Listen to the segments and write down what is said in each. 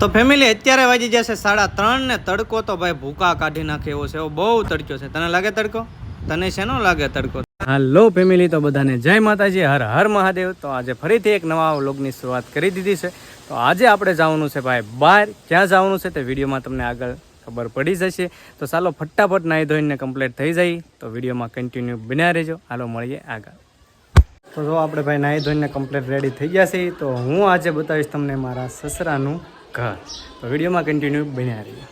તો ફેમિલી અત્યારે વાગી જશે 3:30 ને તડકો તો ભાઈ ભૂકા કાઢી નાખે એવો છે, એવો બહુ તડક્યો છે. તને લાગે તડકો? તને શેનો લાગે તડકો? હાલો ફેમિલી, તો બધાને જય માતાજી, હર હર મહાદેવ. તો આજે ફરીથી એક નવા વ્લોગની શરૂઆત કરી દીધી છે. તો આજે આપણે જવાનું છે ભાઈ બહાર. ક્યાં જવાનું છે તે વિડીયોમાં તમને આગળ ખબર પડી જશે. તો ચાલો ફટાફટ નાહી ધોઈને કમ્પ્લીટ થઈ જાય. તો વિડીયોમાં કન્ટિન્યુ બન્યા રહેજો. હાલો મળીએ આગળ. તો જો આપણે ભાઈ નાહી ધોઈને કમ્પ્લીટ રેડી થઈ ગયા છે. તો હું આજે બતાવીશ તમને મારા સસરાનું ઘર. તો વિડીયોમાં કન્ટિન્યુ બન્યા રહીએ.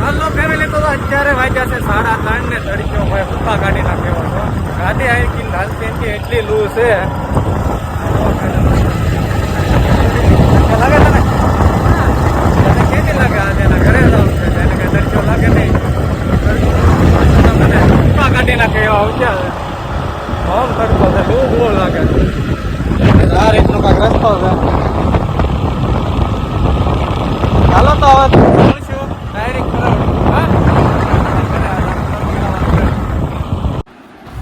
હાલો ફેમિલી, તો અત્યારે વાગ્યા છે 3:30 ને તડક્યો ભાઈ ભૂકા કાઢી નાખ્યો હતો. ગાડી આવી લાલપેનથી એટલી લૂ છે. લાગે તને? તને કેવી લાગે? આજે એના ઘરે જવું છે, એને કઈ તડક્યો લાગે નહીં. ભૂકા કાઢી નાખે એવા આવતા આમ તડકો છે, બહુ બહુ લાગે. આ રીતનો કાંઈક રસ્તો છે. ચાલો તો હવે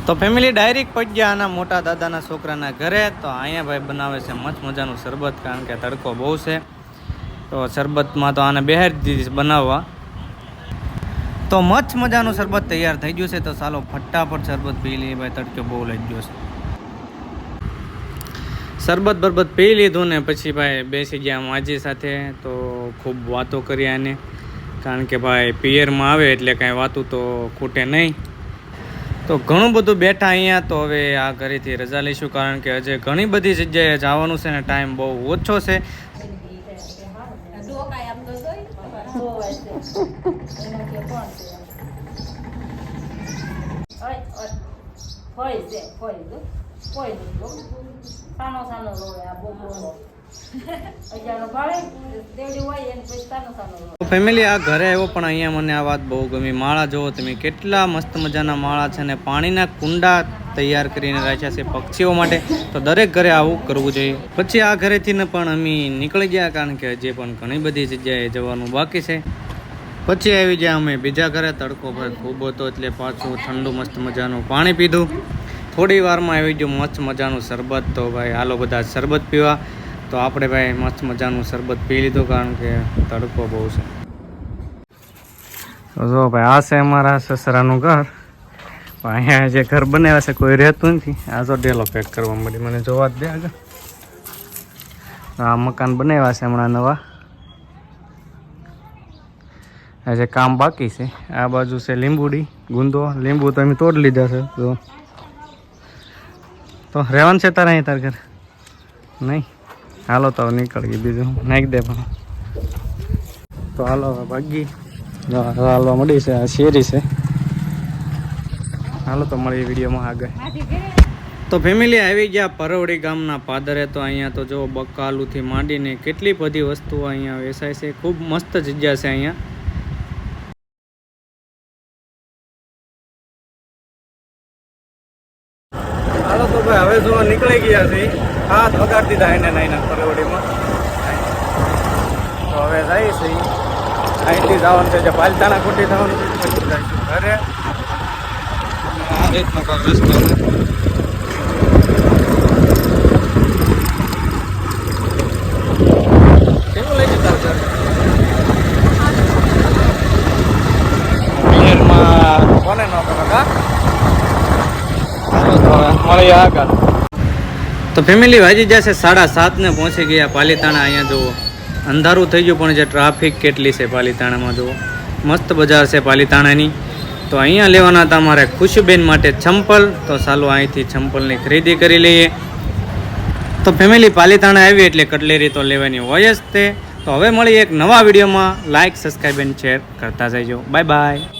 તો ફેમિલી ડાયરેક્ટ પહોંચ્યા આના મોટા દાદાના છોકરાના ઘરે. તો અહીંયા ભાઈ બનાવે છે મસ્ત મજાનું શરબત, કારણ કે તડકો બહુ છે. તો શરબતમાં તો આને બેહાડી દીધી બનાવવા. તો મસ્ત મજાનું શરબત તૈયાર થઈ ગયું છે. તો ચાલો ફટાફટ શરબત પી લઈએ ભાઈ, તડકો બહુ લઈ ગયો છે. શરબત બરબત પી લીધું ને પછી ભાઈ બેસી ગયા માજી સાથે. તો ખૂબ વાતો કરી આને, કારણ કે ભાઈ પિયરમાં આવે એટલે કાંઈ વાતું તો ખૂટે નહીં. તો ઘણું બધું બેઠા અહીંયા. તો હવે આ ઘરેથી રજા લઈશું, કારણ કે હજે ઘણી બધી જગ્યાએ જવાનું છે ને ટાઈમ બહુ ઓછો છે. ફેમિલી આ ઘરે આવ્યો પણ અહીંયા મને આ વાત બહુ ગમી. માળા જોવો તમે, કેટલા મસ્ત મજાના માળા છે ને પાણીના કુંડા તૈયાર કરીને રાખ્યા છે પક્ષીઓ માટે. તો દરેક ઘરે આવું કરવું જોઈએ. પછી આ ઘરેથી ને પણ અમે નીકળી ગયા, કારણ કે હજી પણ ઘણી બધી જગ્યાએ જવાનું બાકી છે. પછી આવી ગયા અમે બીજા ઘરે. તડકો ભાઈ ખૂબ હતો એટલે પાછું ઠંડુ મસ્ત મજાનું પાણી પીધું. થોડી વારમાં આવી ગયું મસ્ત મજાનું શરબત. તો ભાઈ હાલો બધા શરબત પીવા. તો આપણે ભાઈ મસ્ત મજાનું શરબત પી લીધું, કારણ કે તડકો બહુ છે. તો જો ભાઈ આ છે અમારા સસરાનું ઘર. અહીંયા જે ઘર બનાવ્યા છે કોઈ રહેતું નથી. આ તો ડેલો પેક કરવા મળી, મને જોવા જ દે આગળ. આ મકાન બનાવ્યા છે હમણાં નવા. આજે કામ બાકી છે. આ બાજુ છે લીંબુડી ગુંદો. લીંબુ તો અમે તોડી લીધા છે. તો રહેવાનું છે તારે અહીં તાર ઘર નહીં? હાલો તો નીકળીએ, બીજું નાખી દે પણ. તો હાલો ભાગી હાલવા મળી છે. આ શેરી છે. હાલો તો મળીએ વિડીયોમાં આગળ. તો ફેમિલી આવી ગયા પરવડી ગામના પાદરે. તો અહીંયા તો જો બકાલુથી માંડીને કેટલી બધી વસ્તુઓ અહીંયા વેચાય છે. ખૂબ મસ્ત જગ્યા છે અહીંયા. હાલો તો ભાઈ હવે જો નીકળી ગયા છે. હાથ વગાડી દીધા એને નાઈના પરવડીમાં. તો હવે જાય છે અહીંથી જવાનું છે, જે પાલતાણા ખોટી થવાનું છે, પછી જઈશું ઘરે. આ રીતનો કોઈ રસ્તો કેવું લઈ જતા સર? પિયરમાં કોને ન કરો કા? મળી આગળ. તો ફેમિલી વાજી જશે 7:30 ને પહોંચી ગયા પાલીતાણા. અહીંયા જુઓ અંધારું થઈ ગયું, પણ જે ટ્રાફિક કેટલી છે પાલીતાણામાં જુઓ. મસ્ત બજાર છે પાલીતાણાની. તો અહીંયા લેવાના હતા મારે ખુશીબેન માટે ચંપલ. તો ચાલો અહીંથી ચંપલની ખરીદી કરી લઈએ. તો ફેમિલી પાલીતાણા આવી એટલે કટલેરી તો લેવાની હોય જ તે. તો હવે મળી એક નવા વિડીયોમાં. લાઇક, સબસ્ક્રાઈબ એન્ડ શેર કરતા જઈજો. Bye bye.